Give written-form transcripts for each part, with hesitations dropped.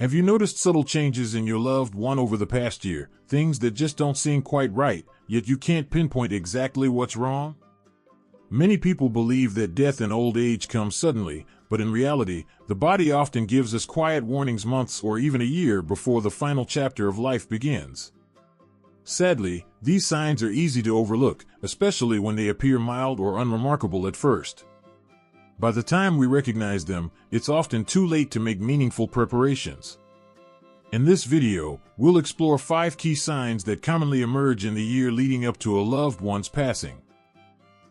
Have you noticed subtle changes in your loved one over the past year, things that just don't seem quite right, yet you can't pinpoint exactly what's wrong? Many people believe that death and old age come suddenly, but in reality, the body often gives us quiet warnings months or even a year before the final chapter of life begins. Sadly, these signs are easy to overlook, especially when they appear mild or unremarkable at first. By the time we recognize them, it's often too late to make meaningful preparations. In this video, we'll explore 5 key signs that commonly emerge in the year leading up to a loved one's passing.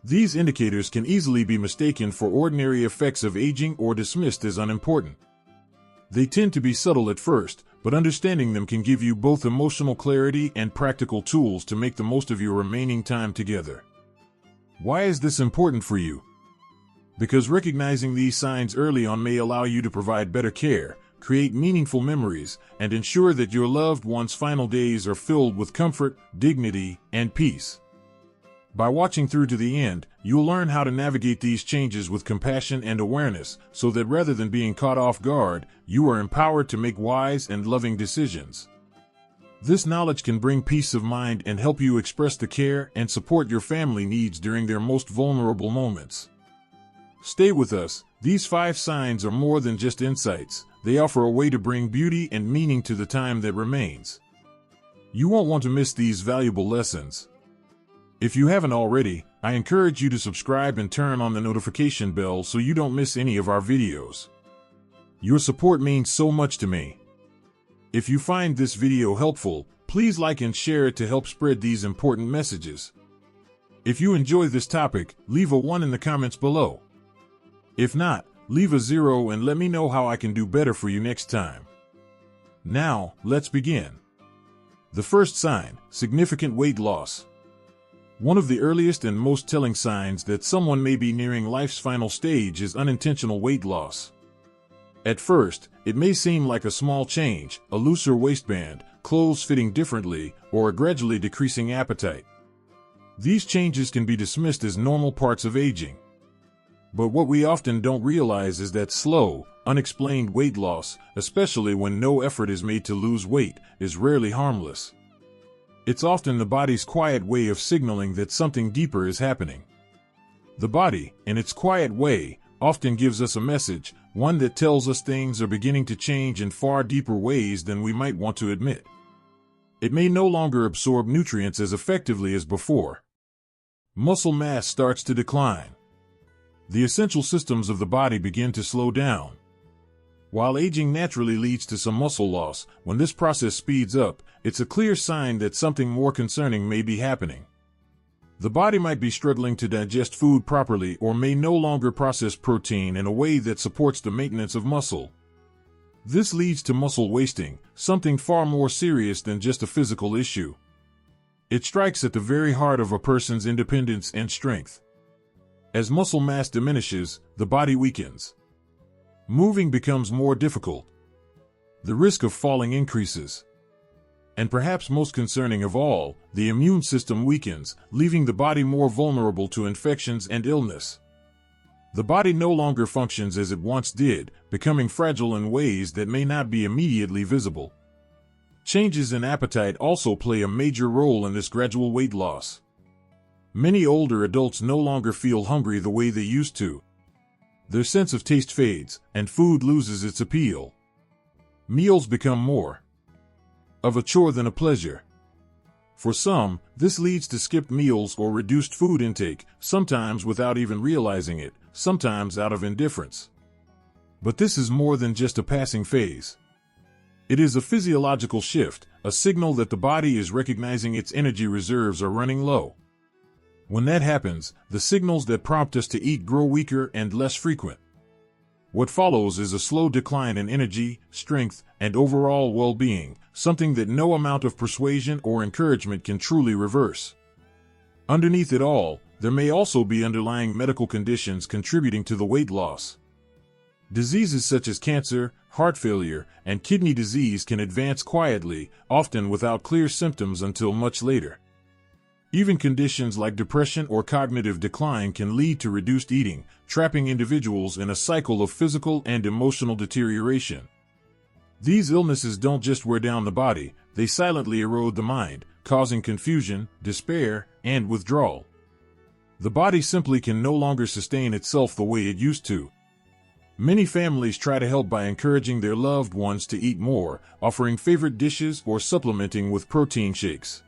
These indicators can easily be mistaken for ordinary effects of aging or dismissed as unimportant. They tend to be subtle at first, but understanding them can give you both emotional clarity and practical tools to make the most of your remaining time together. Why is this important for you? Because recognizing these signs early on may allow you to provide better care, create meaningful memories, and ensure that your loved one's final days are filled with comfort, dignity, and peace. By watching through to the end, you'll learn how to navigate these changes with compassion and awareness, so that rather than being caught off guard, you are empowered to make wise and loving decisions. This knowledge can bring peace of mind and help you express the care and support your family needs during their most vulnerable moments. Stay with us. These 5 signs are more than just insights. They offer a way to bring beauty and meaning to the time that remains. You won't want to miss these valuable lessons. If you haven't already, I encourage you to subscribe and turn on the notification bell so you don't miss any of our videos. Your support means so much to me. If you find this video helpful, please like and share it to help spread these important messages. If you enjoy this topic, leave a 1 in the comments below. If not, leave a 0 and let me know how I can do better for you next time. Now, let's begin. The first sign, significant weight loss. One of the earliest and most telling signs that someone may be nearing life's final stage is unintentional weight loss. At first, it may seem like a small change, a looser waistband, clothes fitting differently, or a gradually decreasing appetite. These changes can be dismissed as normal parts of aging. But what we often don't realize is that slow, unexplained weight loss, especially when no effort is made to lose weight, is rarely harmless. It's often the body's quiet way of signaling that something deeper is happening. The body, in its quiet way, often gives us a message, one that tells us things are beginning to change in far deeper ways than we might want to admit. It may no longer absorb nutrients as effectively as before. Muscle mass starts to decline. The essential systems of the body begin to slow down. While aging naturally leads to some muscle loss, when this process speeds up, it's a clear sign that something more concerning may be happening. The body might be struggling to digest food properly or may no longer process protein in a way that supports the maintenance of muscle. This leads to muscle wasting, something far more serious than just a physical issue. It strikes at the very heart of a person's independence and strength. As muscle mass diminishes, the body weakens. Moving becomes more difficult. The risk of falling increases. And perhaps most concerning of all, the immune system weakens, leaving the body more vulnerable to infections and illness. The body no longer functions as it once did, becoming fragile in ways that may not be immediately visible. Changes in appetite also play a major role in this gradual weight loss. Many older adults no longer feel hungry the way they used to. Their sense of taste fades, and food loses its appeal. Meals become more of a chore than a pleasure. For some, this leads to skipped meals or reduced food intake, sometimes without even realizing it, sometimes out of indifference. But this is more than just a passing phase. It is a physiological shift, a signal that the body is recognizing its energy reserves are running low. When that happens, the signals that prompt us to eat grow weaker and less frequent. What follows is a slow decline in energy, strength, and overall well-being, something that no amount of persuasion or encouragement can truly reverse. Underneath it all, there may also be underlying medical conditions contributing to the weight loss. Diseases such as cancer, heart failure, and kidney disease can advance quietly, often without clear symptoms until much later. Even conditions like depression or cognitive decline can lead to reduced eating, trapping individuals in a cycle of physical and emotional deterioration. These illnesses don't just wear down the body, they silently erode the mind, causing confusion, despair, and withdrawal. The body simply can no longer sustain itself the way it used to. Many families try to help by encouraging their loved ones to eat more, offering favorite dishes, or supplementing with protein shakes.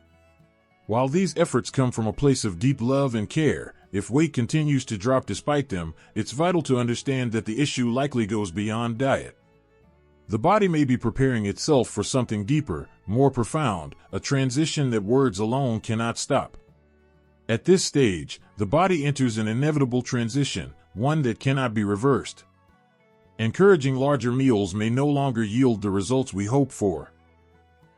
While these efforts come from a place of deep love and care, if weight continues to drop despite them, it's vital to understand that the issue likely goes beyond diet. The body may be preparing itself for something deeper, more profound, a transition that words alone cannot stop. At this stage, the body enters an inevitable transition, one that cannot be reversed. Encouraging larger meals may no longer yield the results we hope for.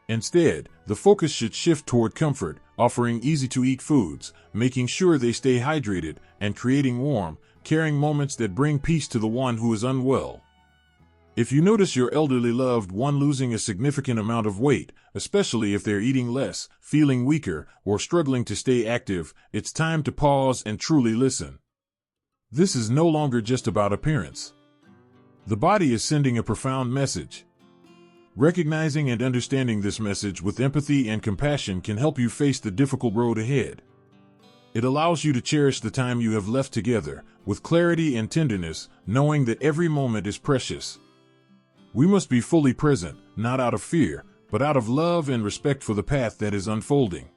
Instead, the focus should shift toward comfort, offering easy-to-eat foods, making sure they stay hydrated, and creating warm, caring moments that bring peace to the one who is unwell. If you notice your elderly loved one losing a significant amount of weight, especially if they're eating less, feeling weaker, or struggling to stay active, it's time to pause and truly listen. This is no longer just about appearance. The body is sending a profound message. Recognizing and understanding this message with empathy and compassion can help you face the difficult road ahead. It allows you to cherish the time you have left together, with clarity and tenderness, knowing that every moment is precious. We must be fully present, not out of fear, but out of love and respect for the path that is unfolding.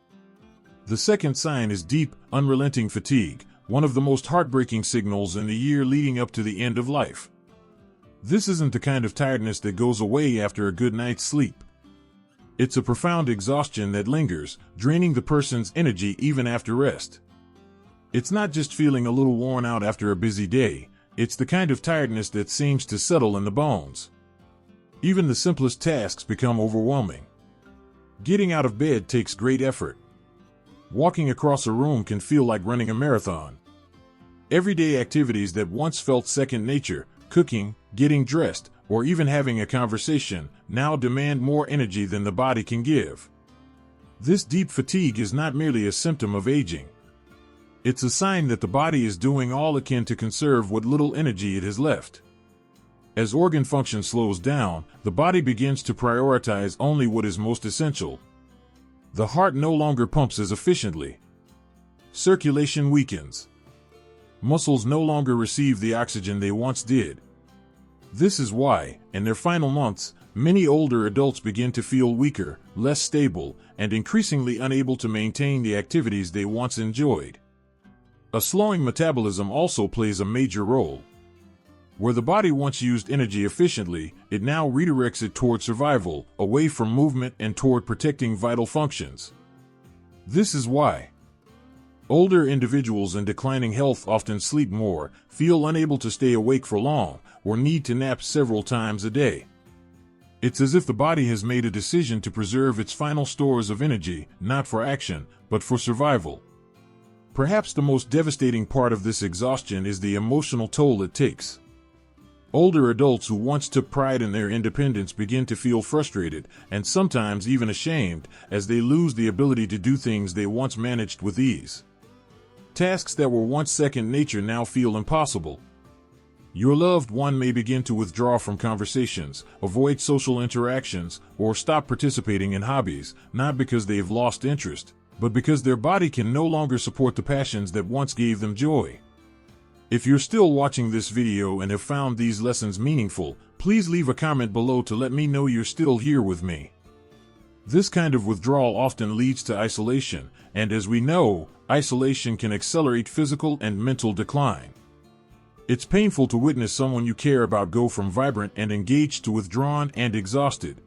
The second sign is deep, unrelenting fatigue, one of the most heartbreaking signals in the year leading up to the end of life. This isn't the kind of tiredness that goes away after a good night's sleep. It's a profound exhaustion that lingers, draining the person's energy even after rest. It's not just feeling a little worn out after a busy day, it's the kind of tiredness that seems to settle in the bones. Even the simplest tasks become overwhelming. Getting out of bed takes great effort. Walking across a room can feel like running a marathon. Everyday activities that once felt second nature, cooking, getting dressed, or even having a conversation, now demand more energy than the body can give. This deep fatigue is not merely a symptom of aging. It's a sign that the body is doing all it can to conserve what little energy it has left. As organ function slows down, the body begins to prioritize only what is most essential. The heart no longer pumps as efficiently. Circulation weakens. Muscles no longer receive the oxygen they once did. This is why, in their final months, many older adults begin to feel weaker, less stable, and increasingly unable to maintain the activities they once enjoyed. A slowing metabolism also plays a major role. Where the body once used energy efficiently, it now redirects it toward survival, away from movement and toward protecting vital functions. This is why older individuals in declining health often sleep more, feel unable to stay awake for long, or need to nap several times a day. It's as if the body has made a decision to preserve its final stores of energy, not for action, but for survival. Perhaps the most devastating part of this exhaustion is the emotional toll it takes. Older adults who once took pride in their independence begin to feel frustrated, and sometimes even ashamed, as they lose the ability to do things they once managed with ease. Tasks that were once second nature now feel impossible. Your loved one may begin to withdraw from conversations, avoid social interactions, or stop participating in hobbies, not because they've lost interest, but because their body can no longer support the passions that once gave them joy. If you're still watching this video and have found these lessons meaningful, please leave a comment below to let me know you're still here with me. This kind of withdrawal often leads to isolation, and as we know, isolation can accelerate physical and mental decline. It's painful to witness someone you care about go from vibrant and engaged to withdrawn and exhausted.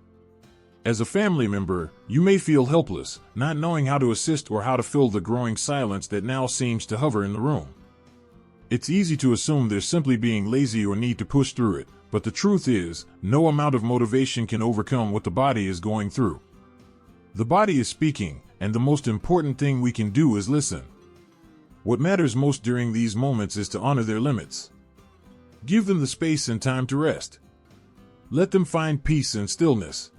As a family member, you may feel helpless, not knowing how to assist or how to fill the growing silence that now seems to hover in the room. It's easy to assume they're simply being lazy or need to push through it, but the truth is, no amount of motivation can overcome what the body is going through. The body is speaking, and the most important thing we can do is listen. What matters most during these moments is to honor their limits. Give them the space and time to rest. Let them find peace and stillness.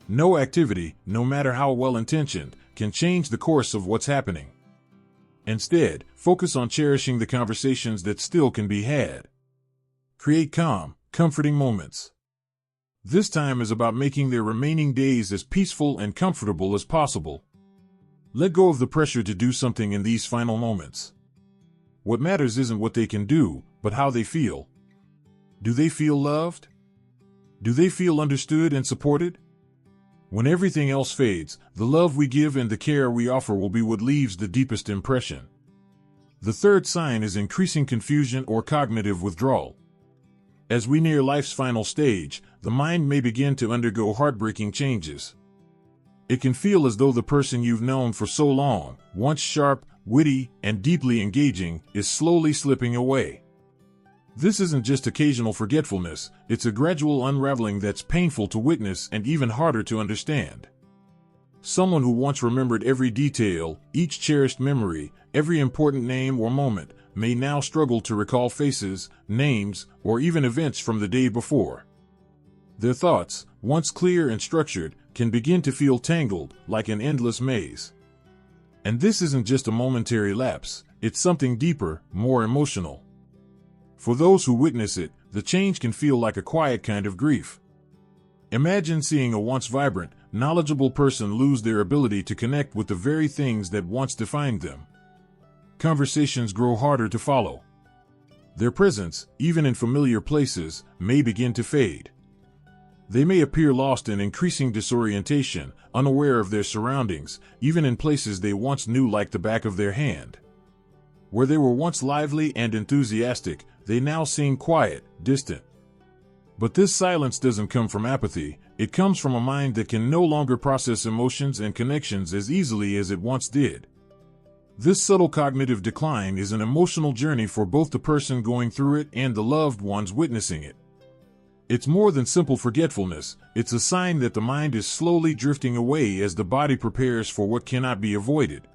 No activity, no matter how well-intentioned, can change the course of what's happening. Instead, focus on cherishing the conversations that still can be had. Create calm, comforting moments. This time is about making their remaining days as peaceful and comfortable as possible. Let go of the pressure to do something in these final moments. What matters isn't what they can do, but how they feel. Do they feel loved? Do they feel understood and supported? When everything else fades, the love we give and the care we offer will be what leaves the deepest impression. The third sign is increasing confusion or cognitive withdrawal. As we near life's final stage, the mind may begin to undergo heartbreaking changes. It can feel as though the person you've known for so long, once sharp, witty, and deeply engaging, is slowly slipping away. This isn't just occasional forgetfulness, it's a gradual unraveling that's painful to witness and even harder to understand. Someone who once remembered every detail, each cherished memory, every important name or moment, may now struggle to recall faces, names, or even events from the day before. Their thoughts, once clear and structured, can begin to feel tangled, like an endless maze. And this isn't just a momentary lapse, it's something deeper, more emotional. For those who witness it, the change can feel like a quiet kind of grief. Imagine seeing a once vibrant, knowledgeable person lose their ability to connect with the very things that once defined them. Conversations grow harder to follow. Their presence, even in familiar places, may begin to fade. They may appear lost in increasing disorientation, unaware of their surroundings, even in places they once knew like the back of their hand. Where they were once lively and enthusiastic, they now seem quiet, distant. But this silence doesn't come from apathy, it comes from a mind that can no longer process emotions and connections as easily as it once did. This subtle cognitive decline is an emotional journey for both the person going through it and the loved ones witnessing it. It's more than simple forgetfulness, it's a sign that the mind is slowly drifting away as the body prepares for what cannot be avoided.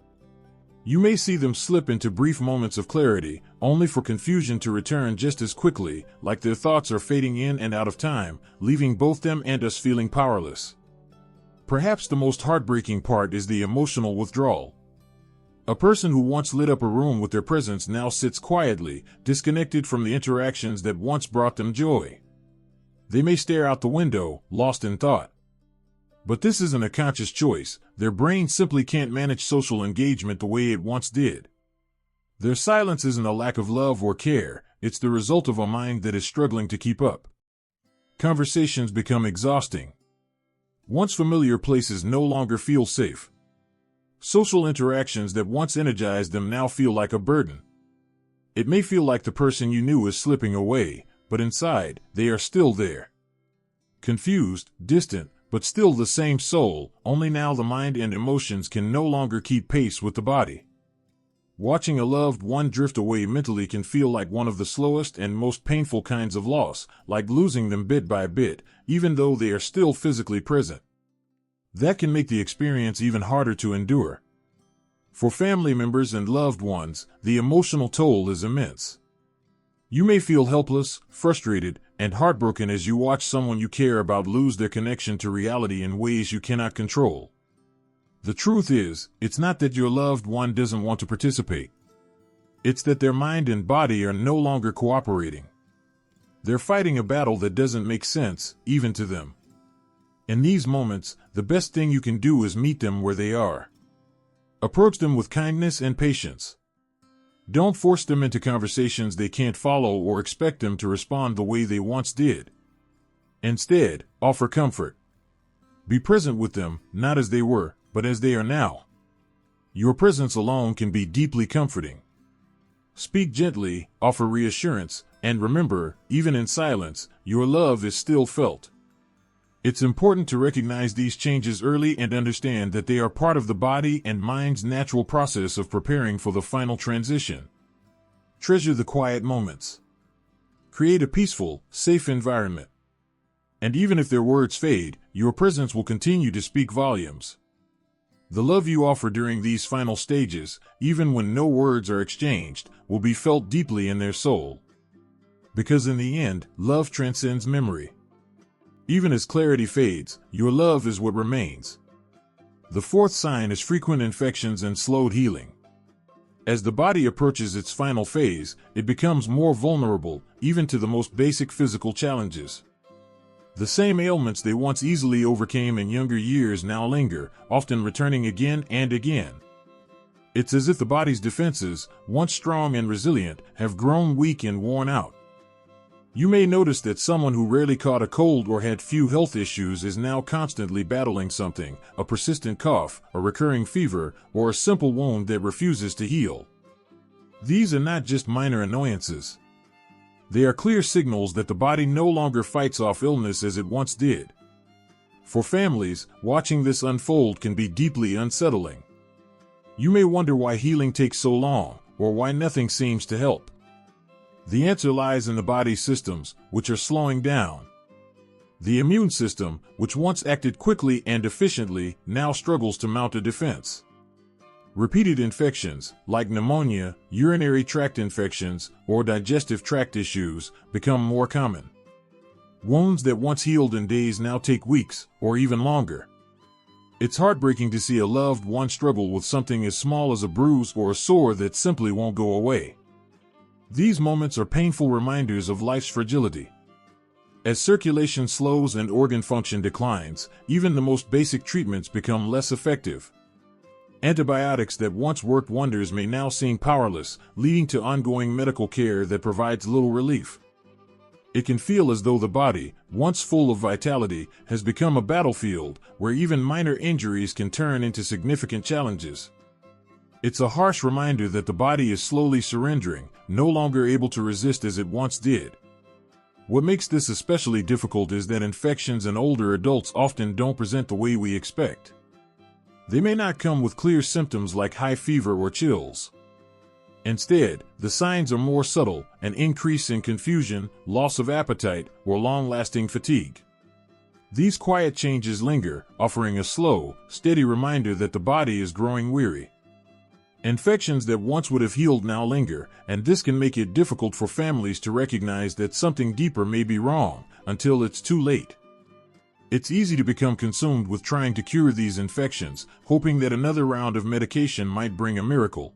You may see them slip into brief moments of clarity, only for confusion to return just as quickly, like their thoughts are fading in and out of time, leaving both them and us feeling powerless. Perhaps the most heartbreaking part is the emotional withdrawal. A person who once lit up a room with their presence now sits quietly, disconnected from the interactions that once brought them joy. They may stare out the window, lost in thought. But this isn't a conscious choice, their brain simply can't manage social engagement the way it once did. Their silence isn't a lack of love or care, it's the result of a mind that is struggling to keep up. Conversations become exhausting. Once familiar places no longer feel safe. Social interactions that once energized them now feel like a burden. It may feel like the person you knew is slipping away, but inside, they are still there. Confused, distant, but still the same soul, only now the mind and emotions can no longer keep pace with the body. Watching a loved one drift away mentally can feel like one of the slowest and most painful kinds of loss, like losing them bit by bit, even though they are still physically present. That can make the experience even harder to endure. For family members and loved ones, the emotional toll is immense. You may feel helpless, frustrated, and heartbroken as you watch someone you care about lose their connection to reality in ways you cannot control. The truth is, it's not that your loved one doesn't want to participate. It's that their mind and body are no longer cooperating. They're fighting a battle that doesn't make sense, even to them. In these moments, the best thing you can do is meet them where they are. Approach them with kindness and patience. Don't force them into conversations they can't follow or expect them to respond the way they once did. Instead, offer comfort. Be present with them, not as they were, but as they are now. Your presence alone can be deeply comforting. Speak gently, offer reassurance, and remember, even in silence, your love is still felt. It's important to recognize these changes early and understand that they are part of the body and mind's natural process of preparing for the final transition. Treasure the quiet moments. Create a peaceful, safe environment. And even if their words fade, your presence will continue to speak volumes. The love you offer during these final stages, even when no words are exchanged, will be felt deeply in their soul. Because in the end, love transcends memory. Even as clarity fades, your love is what remains. The fourth sign is frequent infections and slowed healing. As the body approaches its final phase, it becomes more vulnerable, even to the most basic physical challenges. The same ailments they once easily overcame in younger years now linger, often returning again and again. It's as if the body's defenses, once strong and resilient, have grown weak and worn out. You may notice that someone who rarely caught a cold or had few health issues is now constantly battling something, a persistent cough, a recurring fever, or a simple wound that refuses to heal. These are not just minor annoyances. They are clear signals that the body no longer fights off illness as it once did. For families, watching this unfold can be deeply unsettling. You may wonder why healing takes so long, or why nothing seems to help. The answer lies in the body's systems, which are slowing down. The immune system, which once acted quickly and efficiently, now struggles to mount a defense. Repeated infections, like pneumonia, urinary tract infections, or digestive tract issues, become more common. Wounds that once healed in days now take weeks, or even longer. It's heartbreaking to see a loved one struggle with something as small as a bruise or a sore that simply won't go away. These moments are painful reminders of life's fragility. As circulation slows and organ function declines, even the most basic treatments become less effective. Antibiotics that once worked wonders may now seem powerless, leading to ongoing medical care that provides little relief. It can feel as though the body, once full of vitality, has become a battlefield where even minor injuries can turn into significant challenges. It's a harsh reminder that the body is slowly surrendering, no longer able to resist as it once did. What makes this especially difficult is that infections in older adults often don't present the way we expect. They may not come with clear symptoms like high fever or chills. Instead, the signs are more subtle: an increase in confusion, loss of appetite, or long-lasting fatigue. These quiet changes linger, offering a slow, steady reminder that the body is growing weary. Infections that once would have healed now linger, and this can make it difficult for families to recognize that something deeper may be wrong, until it's too late. It's easy to become consumed with trying to cure these infections, hoping that another round of medication might bring a miracle.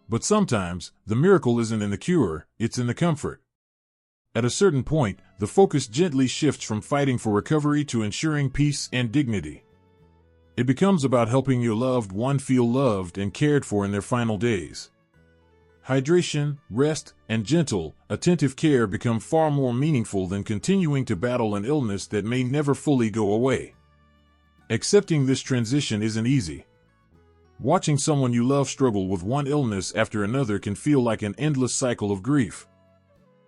But sometimes, the miracle isn't in the cure, it's in the comfort. At a certain point, the focus gently shifts from fighting for recovery to ensuring peace and dignity. It becomes about helping your loved one feel loved and cared for in their final days. Hydration, rest, and gentle, attentive care become far more meaningful than continuing to battle an illness that may never fully go away. Accepting this transition isn't easy. Watching someone you love struggle with one illness after another can feel like an endless cycle of grief.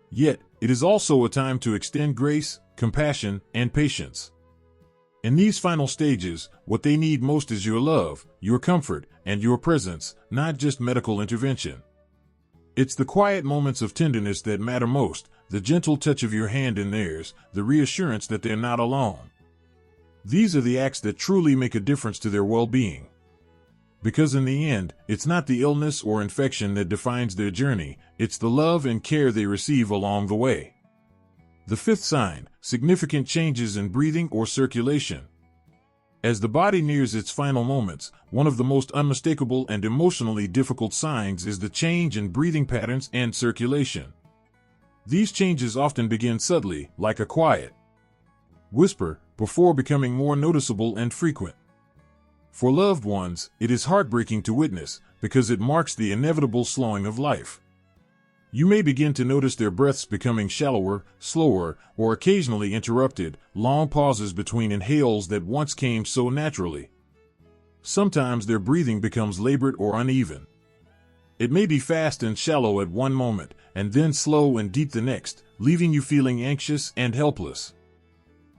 Yet, it is also a time to extend grace, compassion, and patience. In these final stages, what they need most is your love, your comfort, and your presence, not just medical intervention. It's the quiet moments of tenderness that matter most, the gentle touch of your hand in theirs, the reassurance that they're not alone. These are the acts that truly make a difference to their well-being. Because in the end, it's not the illness or infection that defines their journey, it's the love and care they receive along the way. The fifth sign: significant changes in breathing or circulation. As the body nears its final moments, one of the most unmistakable and emotionally difficult signs is the change in breathing patterns and circulation. These changes often begin subtly, like a quiet whisper, before becoming more noticeable and frequent. For loved ones, it is heartbreaking to witness, because it marks the inevitable slowing of life. You may begin to notice their breaths becoming shallower, slower, or occasionally interrupted, long pauses between inhales that once came so naturally. Sometimes their breathing becomes labored or uneven. It may be fast and shallow at one moment, and then slow and deep the next, leaving you feeling anxious and helpless.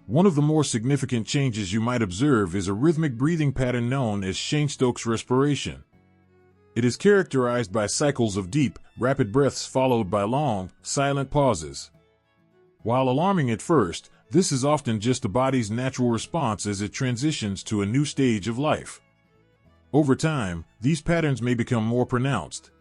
One of the more significant changes you might observe is a rhythmic breathing pattern known as Cheyne-Stokes respiration. It is characterized by cycles of deep, rapid breaths followed by long, silent pauses. While alarming at first, this is often just the body's natural response as it transitions to a new stage of life. Over time, these patterns may become more pronounced.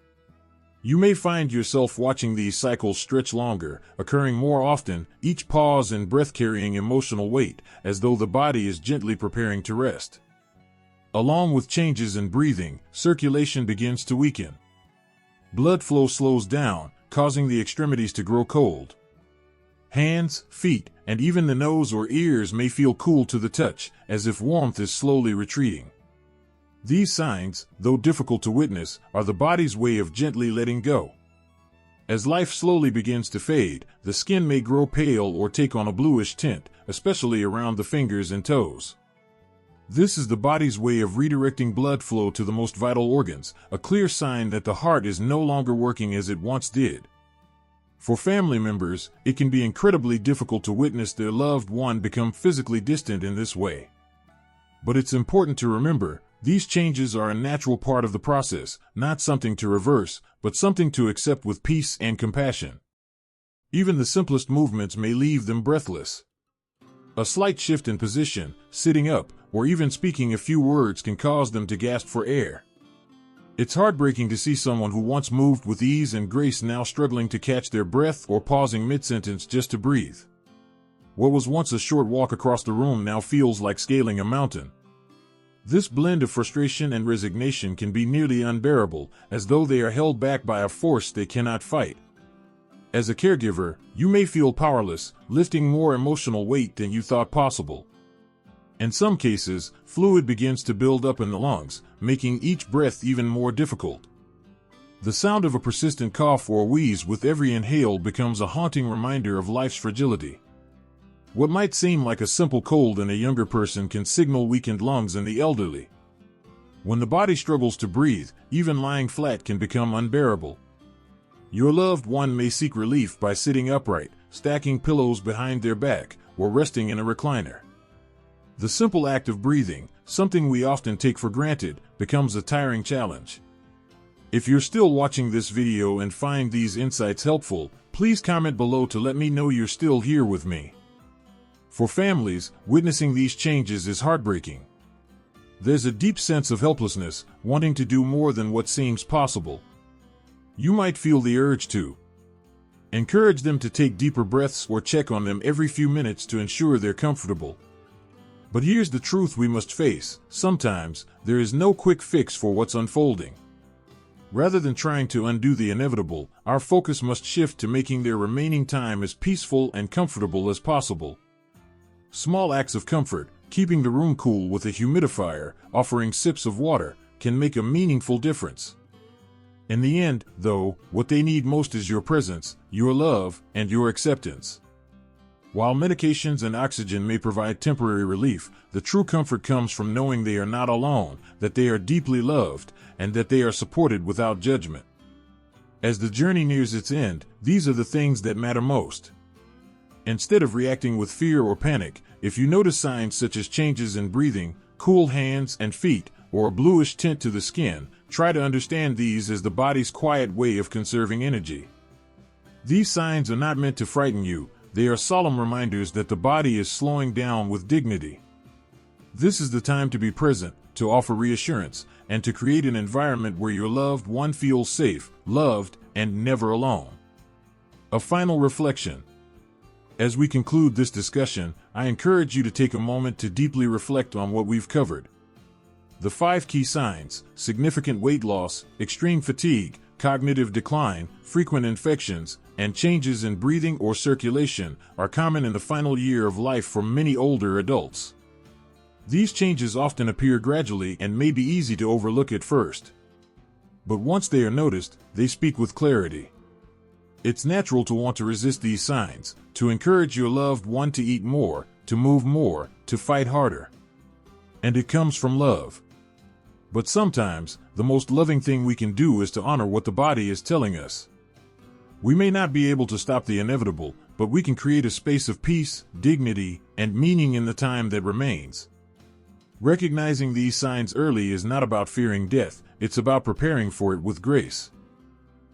You may find yourself watching these cycles stretch longer, occurring more often, each pause and breath carrying emotional weight, as though the body is gently preparing to rest. Along with changes in breathing, circulation begins to weaken. Blood flow slows down, causing the extremities to grow cold. Hands, feet, and even the nose or ears may feel cool to the touch, as if warmth is slowly retreating. These signs, though difficult to witness, are the body's way of gently letting go. As life slowly begins to fade, the skin may grow pale or take on a bluish tint, especially around the fingers and toes. This is the body's way of redirecting blood flow to the most vital organs, a clear sign that the heart is no longer working as it once did. For family members, it can be incredibly difficult to witness their loved one become physically distant in this way. But it's important to remember, these changes are a natural part of the process, not something to reverse, but something to accept with peace and compassion. Even the simplest movements may leave them breathless. A slight shift in position, sitting up, or even speaking a few words can cause them to gasp for air. It's heartbreaking to see someone who once moved with ease and grace now struggling to catch their breath or pausing mid-sentence just to breathe. What was once a short walk across the room now feels like scaling a mountain. This blend of frustration and resignation can be nearly unbearable, as though they are held back by a force they cannot fight. As a caregiver, you may feel powerless, lifting more emotional weight than you thought possible. In some cases, fluid begins to build up in the lungs, making each breath even more difficult. The sound of a persistent cough or wheeze with every inhale becomes a haunting reminder of life's fragility. What might seem like a simple cold in a younger person can signal weakened lungs in the elderly. When the body struggles to breathe, even lying flat can become unbearable. Your loved one may seek relief by sitting upright, stacking pillows behind their back, or resting in a recliner. The simple act of breathing, something we often take for granted, becomes a tiring challenge. If you're still watching this video and find these insights helpful, please comment below to let me know you're still here with me. For families, witnessing these changes is heartbreaking. There's a deep sense of helplessness, wanting to do more than what seems possible. You might feel the urge to encourage them to take deeper breaths or check on them every few minutes to ensure they're comfortable. But here's the truth we must face: sometimes, there is no quick fix for what's unfolding. Rather than trying to undo the inevitable, our focus must shift to making their remaining time as peaceful and comfortable as possible. Small acts of comfort, keeping the room cool with a humidifier, offering sips of water, can make a meaningful difference. In the end, though, what they need most is your presence, your love, and your acceptance. While medications and oxygen may provide temporary relief, the true comfort comes from knowing they are not alone, that they are deeply loved, and that they are supported without judgment. As the journey nears its end, these are the things that matter most. Instead of reacting with fear or panic, if you notice signs such as changes in breathing, cool hands and feet, or a bluish tint to the skin, try to understand these as the body's quiet way of conserving energy. These signs are not meant to frighten you. They are solemn reminders that the body is slowing down with dignity. This is the time to be present, to offer reassurance, and to create an environment where your loved one feels safe, loved, and never alone. A final reflection. As we conclude this discussion, I encourage you to take a moment to deeply reflect on what we've covered. The 5 key signs: significant weight loss, extreme fatigue, cognitive decline, frequent infections, and changes in breathing or circulation, are common in the final year of life for many older adults. These changes often appear gradually and may be easy to overlook at first. But once they are noticed, they speak with clarity. It's natural to want to resist these signs, to encourage your loved one to eat more, to move more, to fight harder. And it comes from love. But sometimes, the most loving thing we can do is to honor what the body is telling us. We may not be able to stop the inevitable, but we can create a space of peace, dignity, and meaning in the time that remains. Recognizing these signs early is not about fearing death, it's about preparing for it with grace.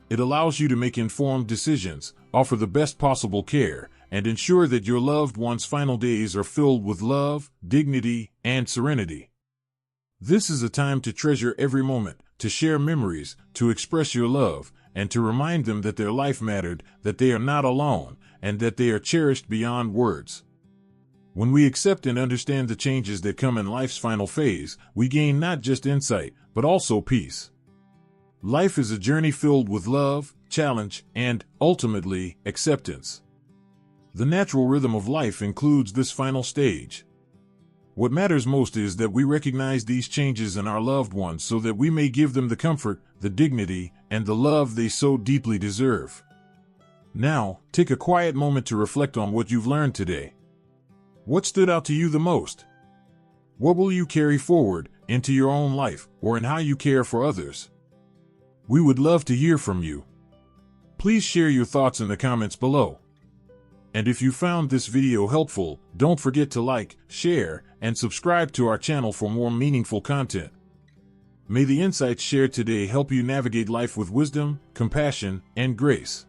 It allows you to make informed decisions, offer the best possible care, and ensure that your loved one's final days are filled with love, dignity, and serenity. This is a time to treasure every moment, to share memories, to express your love, and to remind them that their life mattered, that they are not alone, and that they are cherished beyond words. When we accept and understand the changes that come in life's final phase, we gain not just insight, but also peace. Life is a journey filled with love, challenge, and, ultimately, acceptance. The natural rhythm of life includes this final stage. What matters most is that we recognize these changes in our loved ones so that we may give them the comfort, the dignity, and the love they so deeply deserve. Now, take a quiet moment to reflect on what you've learned today. What stood out to you the most? What will you carry forward into your own life or in how you care for others? We would love to hear from you. Please share your thoughts in the comments below. And if you found this video helpful, don't forget to like, share, and subscribe to our channel for more meaningful content. May the insights shared today help you navigate life with wisdom, compassion, and grace.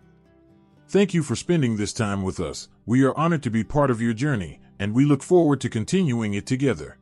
Thank you for spending this time with us. We are honored to be part of your journey, and we look forward to continuing it together.